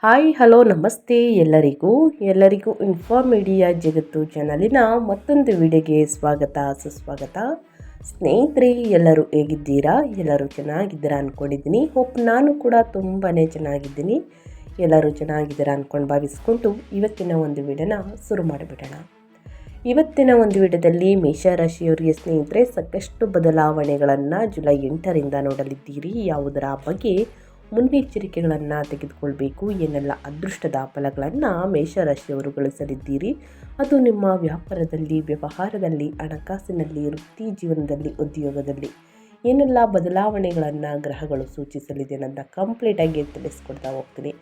Hi hello ನಮಸ್ತೆ ಎಲ್ಲರಿಗೂ ಇನ್ಫಾರ್ಮೇಡಿಯಾ ಜಗತ್ತು ಚಾನಲಿನ ಮತ್ತೊಂದು ವಿಡಿಯೋಗೆ ಸ್ವಾಗತ ಸುಸ್ವಾಗತ. ಸ್ನೇಹಿತರೆ, ಎಲ್ಲರೂ ಹೇಗಿದ್ದೀರಾ? ಎಲ್ಲರೂ ಚೆನ್ನಾಗಿದ್ದೀರಾ ಅಂದ್ಕೊಂಡಿದ್ದೀನಿ. ನಾನು ಕೂಡ ತುಂಬಾ ಚೆನ್ನಾಗಿದ್ದೀನಿ. ಎಲ್ಲರೂ ಚೆನ್ನಾಗಿದ್ದೀರಾ ಅಂದ್ಕೊಂಡು ಭಾವಿಸ್ಕೊಂಡು ಇವತ್ತಿನ ಒಂದು ವಿಡಿಯೋನ ಶುರು ಮಾಡಿಬಿಡೋಣ. ಇವತ್ತಿನ ಒಂದು ವಿಡಿಯೋದಲ್ಲಿ ಮೇಷರಾಶಿಯವರಿಗೆ ಸ್ನೇಹಿತರೆ ಸಾಕಷ್ಟು ಬದಲಾವಣೆಗಳನ್ನು ಜುಲೈ 8ರಿಂದ ನೋಡಲಿದ್ದೀರಿ. ಯಾವುದರ ಬಗ್ಗೆ ಮುನ್ನೆಚ್ಚರಿಕೆಗಳನ್ನು ತೆಗೆದುಕೊಳ್ಬೇಕು, ಏನೆಲ್ಲ ಅದೃಷ್ಟದ ಫಲಗಳನ್ನು ಮೇಷರಾಶಿಯವರು ಗಳಿಸಲಿದ್ದೀರಿ, ಅದು ನಿಮ್ಮ ವ್ಯಾಪಾರದಲ್ಲಿ, ವ್ಯವಹಾರದಲ್ಲಿ, ಹಣಕಾಸಿನಲ್ಲಿ, ವೃತ್ತಿ ಜೀವನದಲ್ಲಿ, ಉದ್ಯೋಗದಲ್ಲಿ ಏನೆಲ್ಲ ಬದಲಾವಣೆಗಳನ್ನು ಗ್ರಹಗಳು ಸೂಚಿಸಲಿದೆ ಅನ್ನೋದನ್ನ ಕಂಪ್ಲೀಟಾಗಿ ತಿಳಿಸ್ಕೊಡ್ತಾ ಹೋಗ್ತೀನಿ.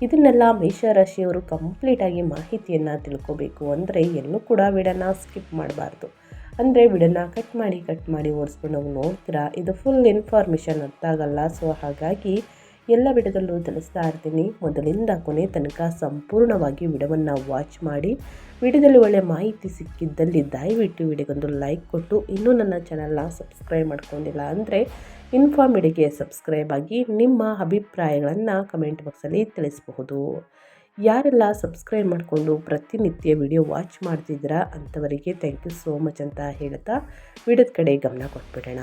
ಇದನ್ನೆಲ್ಲ ಮೇಷರಾಶಿಯವರು ಕಂಪ್ಲೀಟಾಗಿ ಮಾಹಿತಿಯನ್ನು ತಿಳ್ಕೋಬೇಕು ಅಂದರೆ ಎಲ್ಲೂ ಕೂಡ ವಿಡಿಯೋನ ಸ್ಕಿಪ್ ಮಾಡಬಾರ್ದು. ಅಂದರೆ ವಿಡಿಯೋನ ಕಟ್ ಮಾಡಿ ಓಡಿಸ್ಕೊಂಡು ನಾವು ನೋಡ್ತೀರಾ, ಇದು ಫುಲ್ ಇನ್ಫಾರ್ಮೇಷನ್ ಅರ್ಥ ಆಗಲ್ಲ. ಸೊ ಹಾಗಾಗಿ ಎಲ್ಲ ವಿಡಿಯೋದಲ್ಲೂ ತಿಳಿಸ್ತಾ ಇರ್ತೀನಿ. ಮೊದಲಿಂದ ಕೊನೆ ತನಕ ಸಂಪೂರ್ಣವಾಗಿ ವಿಡಿಯೋವನ್ನು ವಾಚ್ ಮಾಡಿ. ವಿಡಿಯೋದಲ್ಲಿ ಒಳ್ಳೆಯ ಮಾಹಿತಿ ಸಿಕ್ಕಿದ್ದಲ್ಲಿ ದಯವಿಟ್ಟು ವಿಡಿಯೋಗೊಂದು ಲೈಕ್ ಕೊಟ್ಟು, ಇನ್ನೂ ನನ್ನ ಚಾನಲ್ನ ಸಬ್ಸ್ಕ್ರೈಬ್ ಮಾಡ್ಕೊಂಡಿಲ್ಲ ಅಂದರೆ ಇನ್ಫಾರ್ಮೇಡಿಯಾಗೆ ಸಬ್ಸ್ಕ್ರೈಬ್ ಆಗಿ ನಿಮ್ಮ ಅಭಿಪ್ರಾಯಗಳನ್ನು ಕಮೆಂಟ್ ಬಾಕ್ಸಲ್ಲಿ ತಿಳಿಸಬಹುದು. ಯಾರೆಲ್ಲ ಸಬ್ಸ್ಕ್ರೈಬ್ ಮಾಡಿಕೊಂಡು ಪ್ರತಿನಿತ್ಯ ವಿಡಿಯೋ ವಾಚ್ ಮಾಡ್ತಿದ್ದೀರಾ ಅಂಥವರಿಗೆ ಥ್ಯಾಂಕ್ ಯು ಸೋ ಮಚ್ ಅಂತ ಹೇಳ್ತಾ ವಿಡಿಯೋದ ಕಡೆ ಗಮನ ಕೊಟ್ಬಿಡೋಣ.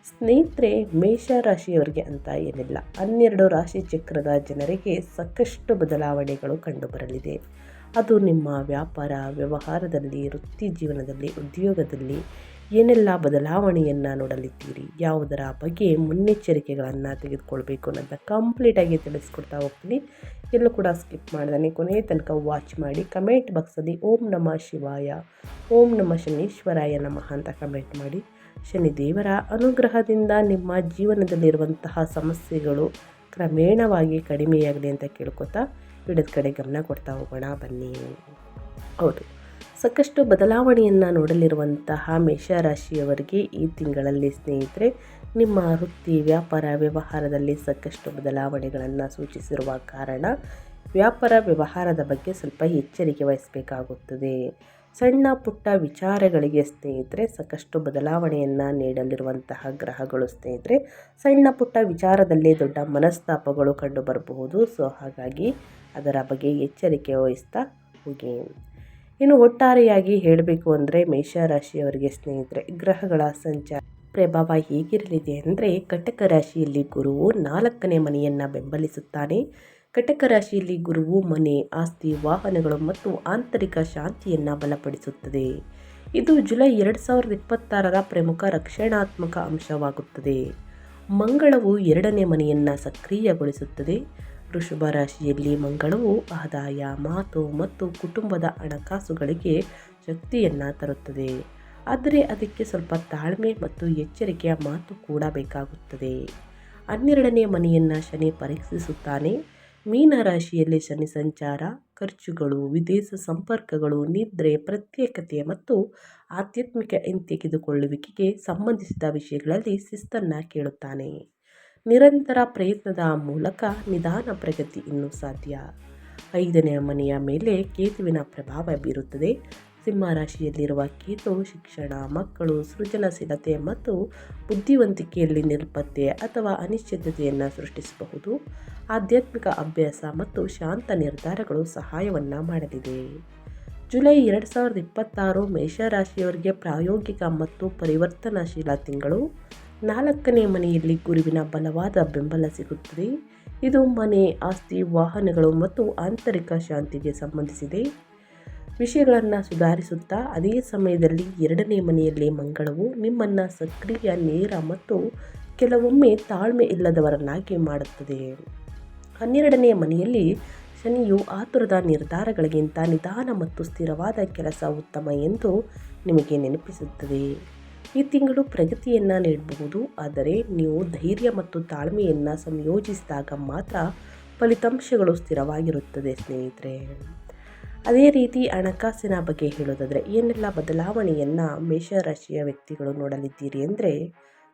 ಸ್ನೇಹಿತರೆ, ಮೇಷರಾಶಿಯವರಿಗೆ ಅಂತ ಏನಿಲ್ಲ, 12 ರಾಶಿ ಚಕ್ರದ ಜನರಿಗೆ ಸಾಕಷ್ಟು ಬದಲಾವಣೆಗಳು ಕಂಡುಬರಲಿದೆ. ಅದು ನಿಮ್ಮ ವ್ಯಾಪಾರ, ವ್ಯವಹಾರದಲ್ಲಿ, ವೃತ್ತಿ ಜೀವನದಲ್ಲಿ, ಉದ್ಯೋಗದಲ್ಲಿ ಏನೆಲ್ಲ ಬದಲಾವಣೆಯನ್ನು ನೋಡಲಿದ್ದೀರಿ, ಯಾವುದರ ಬಗ್ಗೆ ಮುನ್ನೆಚ್ಚರಿಕೆಗಳನ್ನು ತೆಗೆದುಕೊಳ್ಬೇಕು ಅನ್ನೋದನ್ನ ಕಂಪ್ಲೀಟಾಗಿ ತಿಳಿಸ್ಕೊಡ್ತಾ ಹೋಗ್ತೀನಿ. ಎಲ್ಲೂ ಕೂಡ ಸ್ಕಿಪ್ ಮಾಡ್ದಾನೆ ಕೊನೆಯ ತನಕ ವಾಚ್ ಮಾಡಿ. ಕಮೆಂಟ್ ಬಾಕ್ಸಲ್ಲಿ ಓಂ ನಮಃ ಶಿವಾಯ, ಓಂ ನಮಃ ಶನೀಶ್ವರಾಯ ನಮಃ ಅಂತ ಕಮೆಂಟ್ ಮಾಡಿ. ಶನಿದೇವರ ಅನುಗ್ರಹದಿಂದ ನಿಮ್ಮ ಜೀವನದಲ್ಲಿರುವಂತಹ ಸಮಸ್ಯೆಗಳು ಕ್ರಮೇಣವಾಗಿ ಕಡಿಮೆಯಾಗಲಿ ಅಂತ ಕೇಳ್ಕೊತಾ ವಿಡಿಯೋದ ಕಡೆ ಗಮನ ಕೊಡ್ತಾ ಹೋಗೋಣ ಬನ್ನಿ. ಹೌದು, ಸಾಕಷ್ಟು ಬದಲಾವಣೆಯನ್ನು ನೋಡಲಿರುವಂತಹ ಮೇಷರಾಶಿಯವರಿಗೆ ಈ ತಿಂಗಳಲ್ಲಿ ಸ್ನೇಹಿತರೆ ನಿಮ್ಮ ವೃತ್ತಿ, ವ್ಯಾಪಾರ, ವ್ಯವಹಾರದಲ್ಲಿ ಸಾಕಷ್ಟು ಬದಲಾವಣೆಗಳನ್ನು ಸೂಚಿಸಿರುವ ಕಾರಣ ವ್ಯಾಪಾರ ವ್ಯವಹಾರದ ಬಗ್ಗೆ ಸ್ವಲ್ಪ ಎಚ್ಚರಿಕೆ ವಹಿಸಬೇಕಾಗುತ್ತದೆ. ಸಣ್ಣ ಪುಟ್ಟ ವಿಚಾರಗಳಿಗೆ ಸ್ನೇಹಿತರೆ ಸಾಕಷ್ಟು ಬದಲಾವಣೆಯನ್ನು ನೀಡಲಿರುವಂತಹ ಗ್ರಹಗಳು ಸ್ನೇಹಿತರೆ ಸಣ್ಣ ಪುಟ್ಟ ವಿಚಾರದಲ್ಲಿ ದೊಡ್ಡ ಮನಸ್ತಾಪಗಳು ಕಂಡು ಬರಬಹುದು. ಸೊ ಹಾಗಾಗಿ ಅದರ ಬಗ್ಗೆ ಎಚ್ಚರಿಕೆ ವಹಿಸ್ತಾ ಹೋಗಿ. ಇನ್ನು ಒಟ್ಟಾರೆಯಾಗಿ ಹೇಳಬೇಕು ಅಂದರೆ ಮೇಷರಾಶಿಯವರಿಗೆ ಸ್ನೇಹಿತರೆ ಗ್ರಹಗಳ ಸಂಚಾರ ಪ್ರಭಾವ ಹೇಗಿರಲಿದೆ ಅಂದರೆ, ಕಟಕ ರಾಶಿಯಲ್ಲಿ ಗುರುವು 4ನೇ ಮನೆಯನ್ನು ಬೆಂಬಲಿಸುತ್ತಾನೆ. ಕಟಕ ರಾಶಿಯಲ್ಲಿ ಗುರುವು ಮನೆ, ಆಸ್ತಿ, ವಾಹನಗಳು ಮತ್ತು ಆಂತರಿಕ ಶಾಂತಿಯನ್ನು ಬಲಪಡಿಸುತ್ತದೆ. ಇದು ಜುಲೈ 2026ರ ಪ್ರಮುಖ ರಕ್ಷಣಾತ್ಮಕ ಅಂಶವಾಗುತ್ತದೆ. ಮಂಗಳವು 2ನೇ ಮನೆಯನ್ನು ಸಕ್ರಿಯಗೊಳಿಸುತ್ತದೆ. ವೃಷಭ ರಾಶಿಯಲ್ಲಿ ಮಂಗಳವು ಆದಾಯ, ಮಾತು ಮತ್ತು ಕುಟುಂಬದ ಹಣಕಾಸುಗಳಿಗೆ ಶಕ್ತಿಯನ್ನು ತರುತ್ತದೆ. ಆದರೆ ಅದಕ್ಕೆ ಸ್ವಲ್ಪ ತಾಳ್ಮೆ ಮತ್ತು ಎಚ್ಚರಿಕೆಯ ಮಾತು ಕೂಡ ಬೇಕಾಗುತ್ತದೆ. 12ನೇ ಮನೆಯನ್ನು ಶನಿ ಪರೀಕ್ಷಿಸುತ್ತಾನೆ. ಮೀನ ರಾಶಿಯಲ್ಲಿ ಶನಿ ಸಂಚಾರ ಖರ್ಚುಗಳು, ವಿದೇಶ ಸಂಪರ್ಕಗಳು, ನಿದ್ರೆ, ಪ್ರತ್ಯೇಕತೆ ಮತ್ತು ಆಧ್ಯಾತ್ಮಿಕ ಹಿಂತೆಗೆದುಕೊಳ್ಳುವಿಕೆಗೆ ಸಂಬಂಧಿಸಿದ ವಿಷಯಗಳಲ್ಲಿ ಶಿಸ್ತನ್ನು ಕೇಳುತ್ತಾನೆ. ನಿರಂತರ ಪ್ರಯತ್ನದ ಮೂಲಕ ನಿಧಾನ ಪ್ರಗತಿ ಇನ್ನೂ ಸಾಧ್ಯ. 5ನೇ ಮನೆಯ ಮೇಲೆ ಕೇತುವಿನ ಪ್ರಭಾವ ಬೀರುತ್ತದೆ. ಸಿಂಹ ರಾಶಿಯಲ್ಲಿರುವ ಕೇತು ಶಿಕ್ಷಣ, ಮಕ್ಕಳು, ಸೃಜನಶೀಲತೆ ಮತ್ತು ಬುದ್ಧಿವಂತಿಕೆಯಲ್ಲಿ ನಿರ್ಬಂಧ ಅಥವಾ ಅನಿಶ್ಚಿತತೆಯನ್ನು ಸೃಷ್ಟಿಸಬಹುದು. ಆಧ್ಯಾತ್ಮಿಕ ಅಭ್ಯಾಸ ಮತ್ತು ಶಾಂತ ನಿರ್ಧಾರಗಳು ಸಹಾಯವನ್ನು ಮಾಡಲಿದೆ. ಜುಲೈ 2026 ಮೇಷರಾಶಿಯವರಿಗೆ ಪ್ರಾಯೋಗಿಕ ಮತ್ತು ಪರಿವರ್ತನಾಶೀಲ ತಿಂಗಳು. 4ನೇ ಮನೆಯಲ್ಲಿ ಗುರುವಿನ ಬಲವಾದ ಬೆಂಬಲ ಸಿಗುತ್ತದೆ. ಇದು ಮನೆ, ಆಸ್ತಿ, ವಾಹನಗಳು ಮತ್ತು ಆಂತರಿಕ ಶಾಂತಿಗೆ ಸಂಬಂಧಿಸಿದೆ ವಿಷಯಗಳನ್ನು ಸುಧಾರಿಸುತ್ತಾ. ಅದೇ ಸಮಯದಲ್ಲಿ 2ನೇ ಮನೆಯಲ್ಲಿ ಮಂಗಳವು ನಿಮ್ಮನ್ನು ಸಕ್ರಿಯ, ನೇರ ಮತ್ತು ಕೆಲವೊಮ್ಮೆ ತಾಳ್ಮೆ ಇಲ್ಲದವರನ್ನಾಗಿ ಮಾಡುತ್ತದೆ. 12ನೇ ಮನೆಯಲ್ಲಿ ಶನಿಯು ಆತುರದ ನಿರ್ಧಾರಗಳಿಗಿಂತ ನಿಧಾನ ಮತ್ತು ಸ್ಥಿರವಾದ ಕೆಲಸ ಉತ್ತಮ ಎಂದು ನಿಮಗೆ ನೆನಪಿಸುತ್ತದೆ. ಈ ತಿಂಗಳು ಪ್ರಗತಿಯನ್ನು ನೀಡಬಹುದು, ಆದರೆ ನೀವು ಧೈರ್ಯ ಮತ್ತು ತಾಳ್ಮೆಯನ್ನು ಸಂಯೋಜಿಸಿದಾಗ ಮಾತ್ರ ಫಲಿತಾಂಶಗಳು ಸ್ಥಿರವಾಗಿರುತ್ತದೆ ಸ್ನೇಹಿತರೆ. ಅದೇ ರೀತಿ ಹಣಕಾಸಿನ ಬಗ್ಗೆ ಹೇಳೋದಾದರೆ ಏನೆಲ್ಲ ಬದಲಾವಣೆಯನ್ನು ಮೇಷರಾಶಿಯ ವ್ಯಕ್ತಿಗಳು ನೋಡಲಿದ್ದೀರಿ ಅಂದರೆ,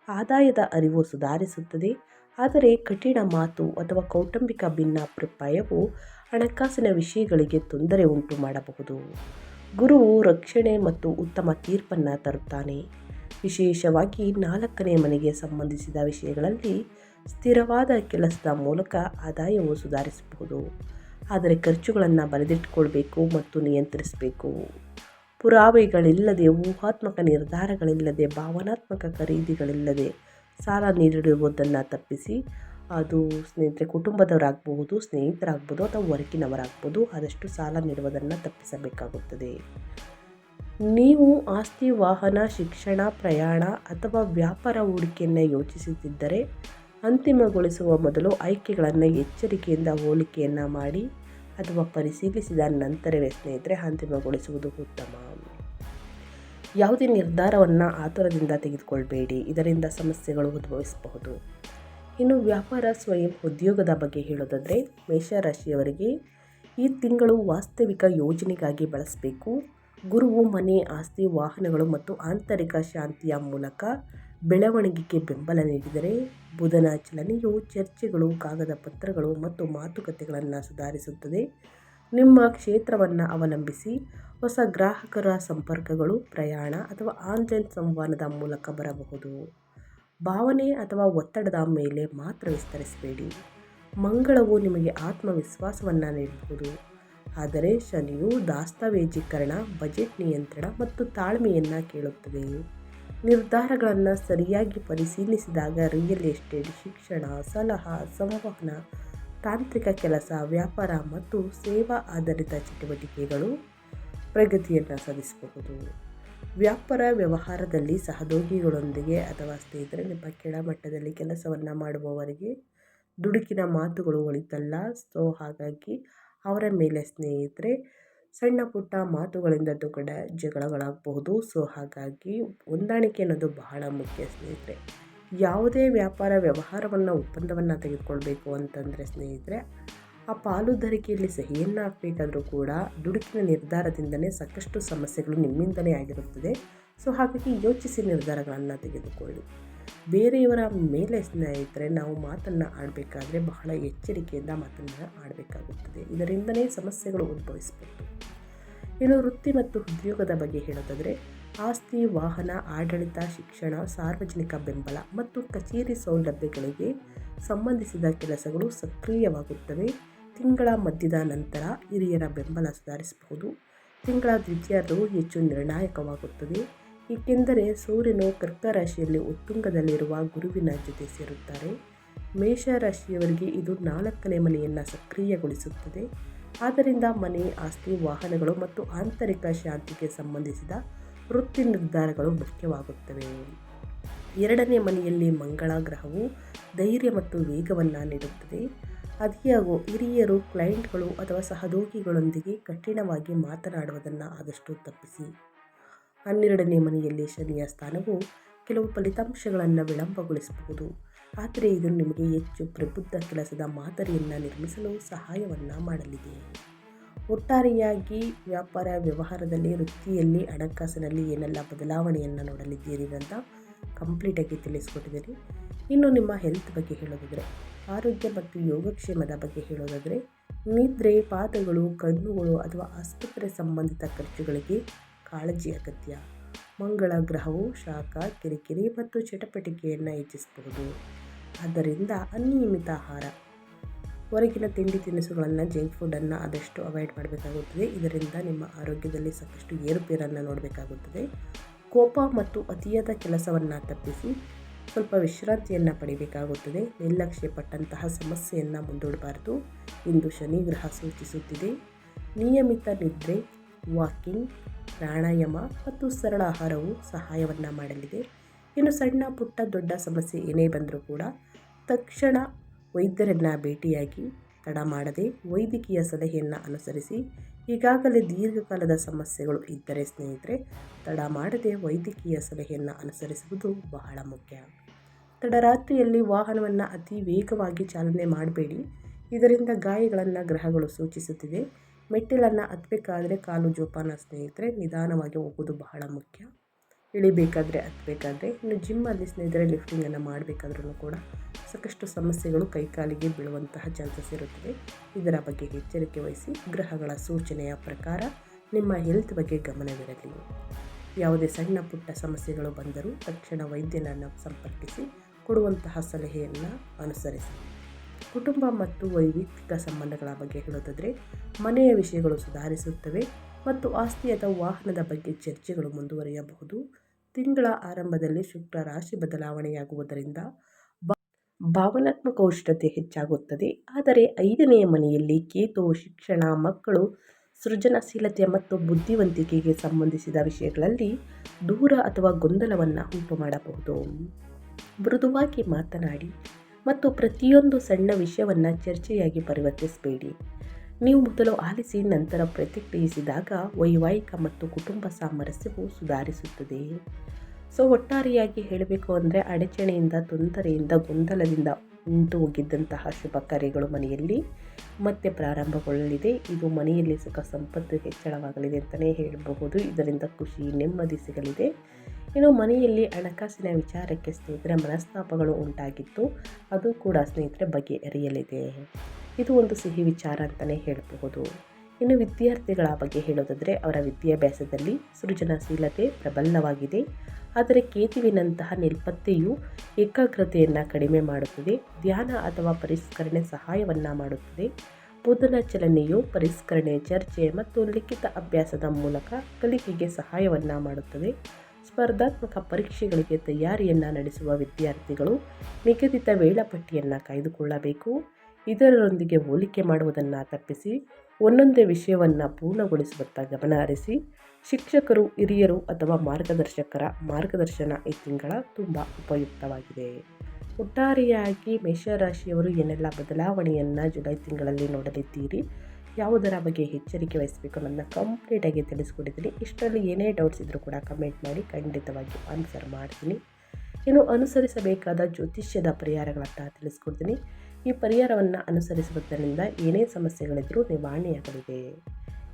ಆದಾಯದ ಅರಿವು ಸುಧಾರಿಸುತ್ತದೆ. ಆದರೆ ಕಠಿಣ ಮಾತು ಅಥವಾ ಕೌಟುಂಬಿಕ ಭಿನ್ನಾಭಿಪ್ರಾಯವು ಹಣಕಾಸಿನ ವಿಷಯಗಳಿಗೆ ತೊಂದರೆ ಉಂಟು ಮಾಡಬಹುದು. ಗುರುವು ರಕ್ಷಣೆ ಮತ್ತು ಉತ್ತಮ ತೀರ್ಪನ್ನು ತರುತ್ತಾನೆ. ವಿಶೇಷವಾಗಿ 4ನೇ ಮನೆಗೆ ಸಂಬಂಧಿಸಿದ ವಿಷಯಗಳಲ್ಲಿ ಸ್ಥಿರವಾದ ಕೆಲಸದ ಮೂಲಕ ಆದಾಯವು ಸುಧಾರಿಸಬಹುದು. ಆದರೆ ಖರ್ಚುಗಳನ್ನು ಬರೆದಿಟ್ಕೊಳ್ಬೇಕು ಮತ್ತು ನಿಯಂತ್ರಿಸಬೇಕು. ಪುರಾವೆಗಳಿಲ್ಲದೆ, ಊಹಾತ್ಮಕ ನಿರ್ಧಾರಗಳಿಲ್ಲದೆ, ಭಾವನಾತ್ಮಕ ಖರೀದಿಗಳಿಲ್ಲದೆ ಸಾಲ ನೀಡಿರುವುದನ್ನು ತಪ್ಪಿಸಿ. ಅದು ಸ್ನೇಹಿತರೆ ಕುಟುಂಬದವರಾಗಬಹುದು, ಸ್ನೇಹಿತರಾಗ್ಬೋದು ಅಥವಾ ಹೊರಗಿನವರಾಗ್ಬೋದು. ಆದಷ್ಟು ಸಾಲ ನೀಡುವುದನ್ನು ತಪ್ಪಿಸಬೇಕಾಗುತ್ತದೆ. ನೀವು ಆಸ್ತಿ, ವಾಹನ, ಶಿಕ್ಷಣ, ಪ್ರಯಾಣ ಅಥವಾ ವ್ಯಾಪಾರ ಹೂಡಿಕೆಯನ್ನು ಯೋಚಿಸುತ್ತಿದ್ದರೆ ಅಂತಿಮಗೊಳಿಸುವ ಮೊದಲು ಆಯ್ಕೆಗಳನ್ನು ಎಚ್ಚರಿಕೆಯಿಂದ ಹೋಲಿಕೆಯನ್ನು ಮಾಡಿ ಅಥವಾ ಪರಿಶೀಲಿಸಿದ ನಂತರವೇ ಸ್ನೇಹಿತರೆ ಅಂತಿಮಗೊಳಿಸುವುದು ಉತ್ತಮ. ಯಾವುದೇ ನಿರ್ಧಾರವನ್ನು ಆತುರದಿಂದ ತೆಗೆದುಕೊಳ್ಬೇಡಿ, ಇದರಿಂದ ಸಮಸ್ಯೆಗಳು ಉದ್ಭವಿಸಬಹುದು. ಇನ್ನು ವ್ಯಾಪಾರ, ಸ್ವಯಂ ಉದ್ಯೋಗದ ಬಗ್ಗೆ ಹೇಳೋದಾದರೆ ಮೇಷರಾಶಿಯವರಿಗೆ ಈ ತಿಂಗಳು ವಾಸ್ತವಿಕ ಯೋಜನೆಗಾಗಿ ಬಳಸಬೇಕು. ಗುರುವು ಮನೆ, ಆಸ್ತಿ, ವಾಹನಗಳು ಮತ್ತು ಆಂತರಿಕ ಶಾಂತಿಯ ಮೂಲಕ ಬೆಳವಣಿಗೆಗೆ ಬೆಂಬಲ ನೀಡಿದರೆ, ಬುಧನ ಚಲನೆಯು ಚರ್ಚೆಗಳು, ಕಾಗದ ಪತ್ರಗಳು ಮತ್ತು ಮಾತುಕತೆಗಳನ್ನು ಸುಧಾರಿಸುತ್ತದೆ. ನಿಮ್ಮ ಕ್ಷೇತ್ರವನ್ನು ಅವಲಂಬಿಸಿ ಹೊಸ ಗ್ರಾಹಕರ ಸಂಪರ್ಕಗಳು, ಪ್ರಯಾಣ ಅಥವಾ ಆನ್ಲೈನ್ ಸಂವಹನದ ಮೂಲಕ ಬರಬಹುದು. ಭಾವನೆ ಅಥವಾ ಒತ್ತಡದ ಮೇಲೆ ಮಾತ್ರ ವಿಸ್ತರಿಸಬೇಡಿ. ಮಂಗಳವು ನಿಮಗೆ ಆತ್ಮವಿಶ್ವಾಸವನ್ನು ನೀಡಬಹುದು, ಆದರೆ ಶನಿಯು ದಸ್ತಾವೇಜೀಕರಣ, ಬಜೆಟ್ ನಿಯಂತ್ರಣ ಮತ್ತು ತಾಳ್ಮೆಯನ್ನು ಕೇಳುತ್ತದೆ. ನಿರ್ಧಾರಗಳನ್ನು ಸರಿಯಾಗಿ ಪರಿಶೀಲಿಸಿದಾಗ ರಿಯಲ್ ಎಸ್ಟೇಟ್, ಶಿಕ್ಷಣ, ಸಲಹಾ, ಸಂವಹನ, ತಾಂತ್ರಿಕ ಕೆಲಸ, ವ್ಯಾಪಾರ ಮತ್ತು ಸೇವಾ ಆಧಾರಿತ ಚಟುವಟಿಕೆಗಳು ಪ್ರಗತಿಯನ್ನು ಸಾಧಿಸಬಹುದು. ವ್ಯಾಪಾರ ವ್ಯವಹಾರದಲ್ಲಿ ಸಹೋದ್ಯೋಗಿಗಳೊಂದಿಗೆ ಅಥವಾ ಸ್ನೇಹಿತರೆ ನಿಮ್ಮ ಕೆಳಮಟ್ಟದಲ್ಲಿ ಕೆಲಸವನ್ನು ಮಾಡುವವರಿಗೆ ದುಡುಕಿನ ಮಾತುಗಳು ಒಳಿತಲ್ಲ. ಸೊ ಹಾಗಾಗಿ ಅವರ ಮೇಲೆ ಸ್ನೇಹಿತರೆ ಸಣ್ಣ ಪುಟ್ಟ ಮಾತುಗಳಿಂದ ದೊಡ್ಡ ಜಗಳಗಳಾಗಬಹುದು. ಸೊ ಹಾಗಾಗಿ ಹೊಂದಾಣಿಕೆ ಅನ್ನೋದು ಬಹಳ ಮುಖ್ಯ ಸ್ನೇಹಿತರೆ. ಯಾವುದೇ ವ್ಯಾಪಾರ ವ್ಯವಹಾರವನ್ನು, ಒಪ್ಪಂದವನ್ನು ತೆಗೆದುಕೊಳ್ಬೇಕು ಅಂತಂದರೆ ಸ್ನೇಹಿತರೆ ಆ ಪಾಲುದಾರಿಕೆಯಲ್ಲಿ ಸಹಿಯನ್ನು ಹಾಕಬೇಕಾದ್ರೂ ಕೂಡ ದುಡುಕಿನ ನಿರ್ಧಾರದಿಂದಲೇ ಸಾಕಷ್ಟು ಸಮಸ್ಯೆಗಳು ನಿಮ್ಮಿಂದಲೇ ಆಗಿರುತ್ತದೆ. ಸೊ ಹಾಗಾಗಿ ಯೋಚಿಸಿ ನಿರ್ಧಾರಗಳನ್ನು ತೆಗೆದುಕೊಳ್ಳಿ. ಬೇರೆಯವರ ಮೇಲೆ ಸ್ನೇಹಿತರೆ ನಾವು ಮಾತನ್ನು ಆಡಬೇಕಾದ್ರೆ ಬಹಳ ಎಚ್ಚರಿಕೆಯಿಂದ ಮಾತನ್ನು ಆಡಬೇಕಾಗುತ್ತದೆ. ಇದರಿಂದಲೇ ಸಮಸ್ಯೆಗಳು ಉದ್ಭವಿಸಬಹುದು. ಇನ್ನು ವೃತ್ತಿ ಮತ್ತು ಉದ್ಯೋಗದ ಬಗ್ಗೆ ಹೇಳೋದಾದರೆ ಆಸ್ತಿ, ವಾಹನ, ಆಡಳಿತ, ಶಿಕ್ಷಣ, ಸಾರ್ವಜನಿಕ ಬೆಂಬಲ ಮತ್ತು ಕಚೇರಿ ಸೌಲಭ್ಯಗಳಿಗೆ ಸಂಬಂಧಿಸಿದ ಕೆಲಸಗಳು ಸಕ್ರಿಯವಾಗುತ್ತವೆ. ತಿಂಗಳ ಮಧ್ಯದ ನಂತರ ಹಿರಿಯರ ಬೆಂಬಲ ಸುಧಾರಿಸಬಹುದು. ತಿಂಗಳ ದ್ವಿತೀಯಾರ್ಧವು ಹೆಚ್ಚು ನಿರ್ಣಾಯಕವಾಗುತ್ತದೆ, ಏಕೆಂದರೆ ಸೂರ್ಯನು ಕರ್ಕ ರಾಶಿಯಲ್ಲಿ ಉತ್ತುಂಗದಲ್ಲಿರುವ ಗುರುವಿನ ಜೊತೆ ಸೇರುತ್ತಾರೆ. ಮೇಷರಾಶಿಯವರಿಗೆ ಇದು 4ನೇ ಮನೆಯನ್ನು ಸಕ್ರಿಯಗೊಳಿಸುತ್ತದೆ. ಆದ್ದರಿಂದ ಮನೆ, ಆಸ್ತಿ, ವಾಹನಗಳು ಮತ್ತು ಆಂತರಿಕ ಶಾಂತಿಗೆ ಸಂಬಂಧಿಸಿದ ವೃತ್ತಿ ನಿರ್ಧಾರಗಳು ಮುಖ್ಯವಾಗುತ್ತವೆ. 2ನೇ ಮನೆಯಲ್ಲಿ ಮಂಗಳ ಗ್ರಹವು ಧೈರ್ಯ ಮತ್ತು ವೇಗವನ್ನು ನೀಡುತ್ತದೆ. ಆದಾಗ್ಯೂ ಹಿರಿಯರು, ಕ್ಲೈಂಟ್ಗಳು ಅಥವಾ ಸಹೋದ್ಯೋಗಿಗಳೊಂದಿಗೆ ಕಠಿಣವಾಗಿ ಮಾತನಾಡುವುದನ್ನು ಆದಷ್ಟು ತಪ್ಪಿಸಿ. 12ನೇ ಮನೆಯಲ್ಲಿ ಶನಿಯ ಸ್ಥಾನವು ಕೆಲವು ಫಲಿತಾಂಶಗಳನ್ನು ವಿಳಂಬಗೊಳಿಸಬಹುದು, ಆದರೆ ಇದು ನಿಮಗೆ ಹೆಚ್ಚು ಪ್ರಬುದ್ಧ ಕೆಲಸದ ಮಾದರಿಯನ್ನು ನಿರ್ಮಿಸಲು ಸಹಾಯವನ್ನು ಮಾಡಲಿದೆ. ಒಟ್ಟಾರೆಯಾಗಿ ವ್ಯಾಪಾರ ವ್ಯವಹಾರದಲ್ಲಿ, ವೃತ್ತಿಯಲ್ಲಿ, ಹಣಕಾಸಿನಲ್ಲಿ ಏನೆಲ್ಲ ಬದಲಾವಣೆಯನ್ನು ನೋಡಲಿದ್ದೀರಿ ಅಂತ ಕಂಪ್ಲೀಟಾಗಿ ತಿಳಿಸ್ಕೊಟ್ಟಿದ್ದೀನಿ. ಇನ್ನು ನಿಮ್ಮ ಹೆಲ್ತ್ ಬಗ್ಗೆ ಹೇಳೋದಾದರೆ, ಆರೋಗ್ಯ ಮತ್ತು ಯೋಗಕ್ಷೇಮದ ಬಗ್ಗೆ ಹೇಳೋದಾದರೆ ನಿದ್ರೆ, ಪಾದಗಳು, ಕಣ್ಣುಗಳು ಅಥವಾ ಆಸ್ಪತ್ರೆ ಸಂಬಂಧಿತ ಖರ್ಚುಗಳಿಗೆ ಕಾಳಜಿ ಅಗತ್ಯ. ಮಂಗಳ ಗ್ರಹವು ಶಾಖ, ಕಿರಿಕಿರಿ ಮತ್ತು ಚಟಪಟಿಕೆಯನ್ನು ಹೆಚ್ಚಿಸಬಹುದು. ಆದ್ದರಿಂದ ಅನಿಯಮಿತ ಆಹಾರ, ಹೊರಗಿನ ತಿಂಡಿ ತಿನಿಸುಗಳನ್ನು, ಜಂಕ್ ಫುಡ್ಡನ್ನು ಆದಷ್ಟು ಅವಾಯ್ಡ್ ಮಾಡಬೇಕಾಗುತ್ತದೆ. ಇದರಿಂದ ನಿಮ್ಮ ಆರೋಗ್ಯದಲ್ಲಿ ಸಾಕಷ್ಟು ಏರುಪೇರನ್ನು ನೋಡಬೇಕಾಗುತ್ತದೆ. ಕೋಪ ಮತ್ತು ಅತಿಯಾದ ಕೆಲಸವನ್ನು ತಪ್ಪಿಸಿ ಸ್ವಲ್ಪ ವಿಶ್ರಾಂತಿಯನ್ನು ಪಡೆಯಬೇಕಾಗುತ್ತದೆ. ನಿರ್ಲಕ್ಷ್ಯ ಪಟ್ಟಂತಹ ಸಮಸ್ಯೆಯನ್ನು ಮುಂದೂಡಬಾರದು ಎಂದು ಶನಿ ಗ್ರಹ ಸೂಚಿಸುತ್ತಿದೆ. ನಿಯಮಿತ ನಿದ್ರೆ, ವಾಕಿಂಗ್, ಪ್ರಾಣಾಯಾಮ ಮತ್ತು ಸರಳ ಆಹಾರವು ಸಹಾಯವನ್ನು ಮಾಡಲಿದೆ. ಇನ್ನು ಸಣ್ಣ ಪುಟ್ಟ ದೊಡ್ಡ ಸಮಸ್ಯೆ ಏನೇ ಬಂದರೂ ಕೂಡ ತಕ್ಷಣ ವೈದ್ಯರನ್ನು ಭೇಟಿಯಾಗಿ ತಡ ಮಾಡದೆ ವೈದ್ಯಕೀಯ ಸಲಹೆಯನ್ನು ಅನುಸರಿಸಿ. ಈಗಾಗಲೇ ದೀರ್ಘಕಾಲದ ಸಮಸ್ಯೆಗಳು ಇದ್ದರೆ ಸ್ನೇಹಿತರೆ ತಡ ಮಾಡದೆ ವೈದ್ಯಕೀಯ ಸಲಹೆಯನ್ನು ಅನುಸರಿಸುವುದು ಬಹಳ ಮುಖ್ಯ. ತಡರಾತ್ರಿಯಲ್ಲಿ ವಾಹನವನ್ನು ಅತಿ ವೇಗವಾಗಿ ಚಾಲನೆ ಮಾಡಬೇಡಿ, ಇದರಿಂದ ಗಾಯಗಳನ್ನು ಗ್ರಹಗಳು ಸೂಚಿಸುತ್ತಿದೆ. ಮೆಟ್ಟಿಲನ್ನು ಹತ್ತಬೇಕಾದ್ರೆ ಕಾಲು ಜೋಪಾನ ಸ್ನೇಹಿತರೆ, ನಿಧಾನವಾಗಿ ಹೋಗೋದು ಬಹಳ ಮುಖ್ಯ. ಇಳಿಬೇಕಾದ್ರೆ ಹತ್ತಬೇಕಾದ್ರೆ. ಇನ್ನು ಜಿಮ್ಮಲ್ಲಿ ಸ್ನೇಹಿತರೆ ಲಿಫ್ಟಿಂಗನ್ನು ಮಾಡಬೇಕಾದ್ರೂ ಕೂಡ ಸಾಕಷ್ಟು ಸಮಸ್ಯೆಗಳು ಕೈಕಾಲಿಗೆ ಬೀಳುವಂತಹ ಚಾನ್ಸಸ್ ಇರುತ್ತದೆ. ಇದರ ಬಗ್ಗೆ ಎಚ್ಚರಿಕೆ ವಹಿಸಿ. ಗ್ರಹಗಳ ಸೂಚನೆಯ ಪ್ರಕಾರ ನಿಮ್ಮ ಹೆಲ್ತ್ ಬಗ್ಗೆ ಗಮನವಿರಲಿ. ಯಾವುದೇ ಸಣ್ಣ ಪುಟ್ಟ ಸಮಸ್ಯೆಗಳು ಬಂದರೂ ತಕ್ಷಣ ವೈದ್ಯನನ್ನು ಸಂಪರ್ಕಿಸಿ ಕೊಡುವಂತಹ ಸಲಹೆಯನ್ನು ಅನುಸರಿಸಿ. ಕುಟುಂಬ ಮತ್ತು ವೈಯಕ್ತಿಕ ಸಂಬಂಧಗಳ ಬಗ್ಗೆ ಹೇಳೋದಾದರೆ ಮನೆಯ ವಿಷಯಗಳು ಸುಧಾರಿಸುತ್ತವೆ ಮತ್ತು ಆಸ್ತಿ ಅಥವಾ ವಾಹನದ ಬಗ್ಗೆ ಚರ್ಚೆಗಳು ಮುಂದುವರಿಯಬಹುದು. ತಿಂಗಳ ಆರಂಭದಲ್ಲಿ ಶುಕ್ರ ರಾಶಿ ಬದಲಾವಣೆಯಾಗುವುದರಿಂದ ಭಾವನಾತ್ಮಕ ಉಷ್ಣತೆ ಹೆಚ್ಚಾಗುತ್ತದೆ. ಆದರೆ 5ನೇ ಮನೆಯಲ್ಲಿ ಕೇತು ಶಿಕ್ಷಣ, ಮಕ್ಕಳು, ಸೃಜನಶೀಲತೆ ಮತ್ತು ಬುದ್ಧಿವಂತಿಕೆಗೆ ಸಂಬಂಧಿಸಿದ ವಿಷಯಗಳಲ್ಲಿ ದೂರ ಅಥವಾ ಗೊಂದಲವನ್ನು ಉಂಟು ಮಾಡಬಹುದು. ಮೃದುವಾಗಿ ಮಾತನಾಡಿ ಮತ್ತು ಪ್ರತಿಯೊಂದು ಸಣ್ಣ ವಿಷಯವನ್ನು ಚರ್ಚೆಯಾಗಿ ಪರಿವರ್ತಿಸಬೇಡಿ. ನೀವು ಮೊದಲು ಆಲಿಸಿ ನಂತರ ಪ್ರತಿಕ್ರಿಯಿಸಿದಾಗ ವೈವಾಹಿಕ ಮತ್ತು ಕುಟುಂಬ ಸಾಮರಸ್ಯವು ಸುಧಾರಿಸುತ್ತದೆ. ಒಟ್ಟಾರೆಯಾಗಿ ಹೇಳಬೇಕು ಅಂದರೆ ಅಡಚಣೆಯಿಂದ, ತೊಂದರೆಯಿಂದ, ಗೊಂದಲದಿಂದ ಉಂಟು ಹೋಗಿದ್ದಂತಹ ಶುಭ ಕಾರ್ಯಗಳು ಮನೆಯಲ್ಲಿ ಮತ್ತೆ ಪ್ರಾರಂಭಗೊಳ್ಳಲಿದೆ. ಇದು ಮನೆಯಲ್ಲಿ ಸುಖ ಸಂಪತ್ತು ಹೆಚ್ಚಳವಾಗಲಿದೆ ಅಂತಲೇ ಹೇಳಬಹುದು. ಇದರಿಂದ ಖುಷಿ, ನೆಮ್ಮದಿ ಸಿಗಲಿದೆ. ಇನ್ನು ಮನೆಯಲ್ಲಿ ಹಣಕಾಸಿನ ವಿಚಾರಕ್ಕೆ ಸ್ನೇಹಿತರೆ ಮನಸ್ತಾಪಗಳು ಉಂಟಾಗಿತ್ತು, ಅದು ಕೂಡ ಸ್ನೇಹಿತರೆ ಬಗೆಹರಿಯಲಿದೆ. ಇದು ಒಂದು ಸಿಹಿ ವಿಚಾರ ಅಂತಲೇ ಹೇಳಬಹುದು. ಇನ್ನು ವಿದ್ಯಾರ್ಥಿಗಳ ಬಗ್ಗೆ ಹೇಳೋದಾದರೆ ಅವರ ವಿದ್ಯಾಭ್ಯಾಸದಲ್ಲಿ ಸೃಜನಶೀಲತೆ ಪ್ರಬಲವಾಗಿದೆ. ಆದರೆ ಕೇತುವಿನಂತಹ ನಿಲ್ಪತ್ತೆಯು ಏಕಾಗ್ರತೆಯನ್ನು ಕಡಿಮೆ ಮಾಡುತ್ತದೆ. ಧ್ಯಾನ ಅಥವಾ ಪರಿಷ್ಕರಣೆ ಸಹಾಯವನ್ನು ಮಾಡುತ್ತದೆ. ಬುಧನ ಚಲನೆಯು ಪರಿಷ್ಕರಣೆ, ಚರ್ಚೆ ಮತ್ತು ಲಿಖಿತ ಅಭ್ಯಾಸದ ಮೂಲಕ ಕಲಿಕೆಗೆ ಸಹಾಯವನ್ನು ಮಾಡುತ್ತದೆ. ಸ್ಪರ್ಧಾತ್ಮಕ ಪರೀಕ್ಷೆಗಳಿಗೆ ತಯಾರಿಯನ್ನು ನಡೆಸುವ ವಿದ್ಯಾರ್ಥಿಗಳು ನಿಗದಿತ ವೇಳಾಪಟ್ಟಿಯನ್ನು ಕಾಯ್ದುಕೊಳ್ಳಬೇಕು. ಇದರೊಂದಿಗೆ ಹೋಲಿಕೆ ಮಾಡುವುದನ್ನು ತಪ್ಪಿಸಿ ಒಂದೊಂದೇ ವಿಷಯವನ್ನು ಪೂರ್ಣಗೊಳಿಸುವತ್ತ ಗಮನ ಹರಿಸಿ. ಶಿಕ್ಷಕರು, ಹಿರಿಯರು ಅಥವಾ ಮಾರ್ಗದರ್ಶಕರ ಮಾರ್ಗದರ್ಶನ ಈ ತಿಂಗಳ ತುಂಬ ಉಪಯುಕ್ತವಾಗಿದೆ. ಒಟ್ಟಾರೆಯಾಗಿ ಮೇಷರಾಶಿಯವರು ಏನೆಲ್ಲ ಬದಲಾವಣೆಯನ್ನು ಜುಲೈ ತಿಂಗಳಲ್ಲಿ ನೋಡಲಿದ್ದೀರಿ, ಯಾವುದರ ಬಗ್ಗೆ ಎಚ್ಚರಿಕೆ ವಹಿಸಬೇಕು ಅನ್ನೋದನ್ನ ಕಂಪ್ಲೀಟಾಗಿ ತಿಳಿಸ್ಕೊಟ್ಟಿದ್ದೀನಿ. ಇಷ್ಟರಲ್ಲಿ ಏನೇ ಡೌಟ್ಸ್ ಇದ್ದರೂ ಕೂಡ ಕಮೆಂಟ್ ಮಾಡಿ, ಖಂಡಿತವಾಗಿ ಆನ್ಸರ್ ಮಾಡ್ತೀನಿ. ಇನ್ನು ಅನುಸರಿಸಬೇಕಾದ ಜ್ಯೋತಿಷ್ಯದ ಪರಿಹಾರಗಳನ್ನು ತಿಳಿಸ್ಕೊಡ್ತೀನಿ. ಈ ಪರಿಹಾರವನ್ನು ಅನುಸರಿಸುವುದರಿಂದ ಏನೇ ಸಮಸ್ಯೆಗಳಿದ್ರೂ ನಿವಾರಣೆಯಾಗಲಿದೆ.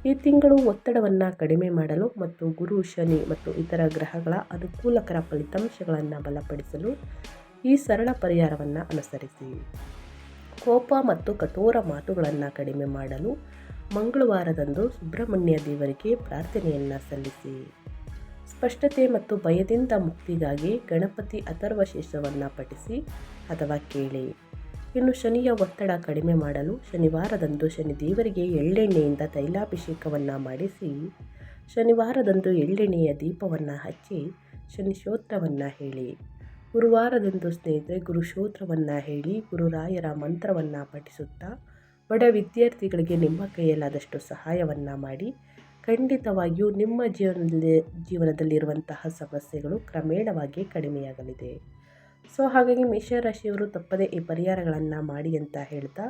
ಈ ತಿಂಗಳು ಒತ್ತಡವನ್ನು ಕಡಿಮೆ ಮಾಡಲು ಮತ್ತು ಗುರು, ಶನಿ ಮತ್ತು ಇತರ ಗ್ರಹಗಳ ಅನುಕೂಲಕರ ಫಲಿತಾಂಶಗಳನ್ನು ಬಲಪಡಿಸಲು ಈ ಸರಳ ಪರಿಹಾರವನ್ನು ಅನುಸರಿಸಿ. ಕೋಪ ಮತ್ತು ಕಠೋರ ಮಾತುಗಳನ್ನು ಕಡಿಮೆ ಮಾಡಲು ಮಂಗಳವಾರದಂದು ಸುಬ್ರಹ್ಮಣ್ಯ ದೇವರಿಗೆ ಪ್ರಾರ್ಥನೆಯನ್ನು ಸಲ್ಲಿಸಿ. ಸ್ಪಷ್ಟತೆ ಮತ್ತು ಭಯದಿಂದ ಮುಕ್ತಿಗಾಗಿ ಗಣಪತಿ ಅಥರ್ವಶೀರ್ಷವನ್ನು ಪಠಿಸಿ ಅಥವಾ ಕೇಳಿ. ಇನ್ನು ಶನಿಯ ಒತ್ತಡ ಕಡಿಮೆ ಮಾಡಲು ಶನಿವಾರದಂದು ಶನಿದೇವರಿಗೆ ಎಳ್ಳೆಣ್ಣೆಯಿಂದ ತೈಲಾಭಿಷೇಕವನ್ನು ಮಾಡಿಸಿ. ಶನಿವಾರದಂದು ಎಳ್ಳೆಣ್ಣೆಯ ದೀಪವನ್ನು ಹಚ್ಚಿ ಶನಿ ಸ್ತೋತ್ರವನ್ನು ಹೇಳಿ. ಗುರುವಾರದಂದು ಸ್ನೇಹಿತರೆ ಗುರು ಸ್ತೋತ್ರವನ್ನು ಹೇಳಿ ಗುರುರಾಯರ ಮಂತ್ರವನ್ನು ಪಠಿಸುತ್ತಾ ಬಡ ವಿದ್ಯಾರ್ಥಿಗಳಿಗೆ ನಿಮ್ಮ ಕೈಯಲ್ಲಾದಷ್ಟು ಸಹಾಯವನ್ನು ಮಾಡಿ. ಖಂಡಿತವಾಗಿಯೂ ನಿಮ್ಮ ಜೀವನದಲ್ಲಿರುವಂತಹ ಸಮಸ್ಯೆಗಳು ಕ್ರಮೇಣವಾಗಿ ಕಡಿಮೆಯಾಗಲಿದೆ. ಹಾಗಾಗಿ ಮೇಷರಾಶಿಯವರು ತಪ್ಪದೇ ಈ ಪರಿಹಾರಗಳನ್ನು ಮಾಡಿ ಅಂತ ಹೇಳ್ತಾ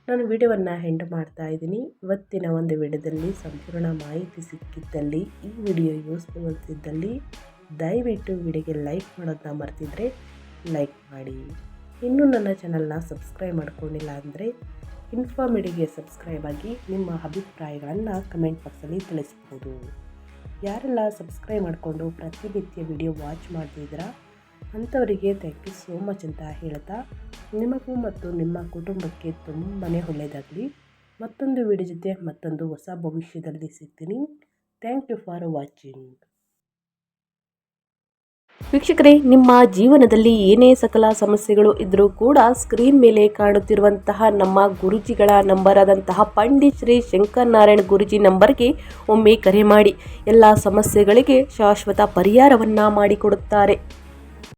ನಾನು ವಿಡಿಯೋವನ್ನು ಎಂಡ್ ಮಾಡ್ತಾ ಇದ್ದೀನಿ. ಇವತ್ತಿನ ಒಂದು ವಿಡಿಯೋದಲ್ಲಿ ಸಂಪೂರ್ಣ ಮಾಹಿತಿ ಸಿಕ್ಕಿದ್ದಲ್ಲಿ, ಈ ವಿಡಿಯೋ ಯೂಸ್ಫುಲ್ ಅನಿಸಿದ್ದಲ್ಲಿ ದಯವಿಟ್ಟು ವಿಡಿಯೋಗೆ ಲೈಕ್ ಮಾಡೋದನ್ನ ಮರ್ತಿದ್ರೆ ಲೈಕ್ ಮಾಡಿ. ಇನ್ನೂ ನನ್ನ ಚಾನಲ್ನ ಸಬ್ಸ್ಕ್ರೈಬ್ ಮಾಡ್ಕೊಂಡಿಲ್ಲ ಅಂದರೆ ಇನ್ಫಾರ್ಮೇಟಿವ್ಗೆ ಸಬ್ಸ್ಕ್ರೈಬ್ ಆಗಿ ನಿಮ್ಮ ಅಭಿಪ್ರಾಯಗಳನ್ನು ಕಮೆಂಟ್ ಬಾಕ್ಸಲ್ಲಿ ತಿಳಿಸ್ಬೋದು. ಯಾರೆಲ್ಲ ಸಬ್ಸ್ಕ್ರೈಬ್ ಮಾಡಿಕೊಂಡು ಪ್ರತಿನಿತ್ಯ ವಿಡಿಯೋ ವಾಚ್ ಮಾಡ್ತಿದ್ದೀರಾ ಅಂಥವರಿಗೆ ಥ್ಯಾಂಕ್ ಯು ಸೋ ಮಚ್ ಅಂತ ಹೇಳ್ತಾ ನಿಮಗೂ ಮತ್ತು ನಿಮ್ಮ ಕುಟುಂಬಕ್ಕೆ ತುಂಬಾ ಒಳ್ಳೆಯದಾಗಲಿ. ಮತ್ತೊಂದು ವಿಡಿಯೋ ಜೊತೆ ಮತ್ತೊಂದು ಹೊಸ ಭವಿಷ್ಯದಲ್ಲಿ ಸಿಗ್ತೀನಿ. Thank you for watching. ವೀಕ್ಷಕರೇ, ನಿಮ್ಮ ಜೀವನದಲ್ಲಿ ಏನೇ ಸಕಲ ಸಮಸ್ಯೆಗಳು ಇದ್ದರೂ ಕೂಡ ಸ್ಕ್ರೀನ್ ಮೇಲೆ ಕಾಣುತ್ತಿರುವಂತಹ ನಮ್ಮ ಗುರುಜಿಗಳ ನಂಬರ್ ಆದಂತಹ ಪಂಡಿತ್ ಶ್ರೀ ಶಂಕರ್ ನಾರಾಯಣ್ ಗುರುಜಿ ನಂಬರ್ಗೆ ಒಮ್ಮೆ ಕರೆ ಮಾಡಿ. ಎಲ್ಲ ಸಮಸ್ಯೆಗಳಿಗೆ ಶಾಶ್ವತ ಪರಿಹಾರವನ್ನು ಮಾಡಿಕೊಡುತ್ತಾರೆ.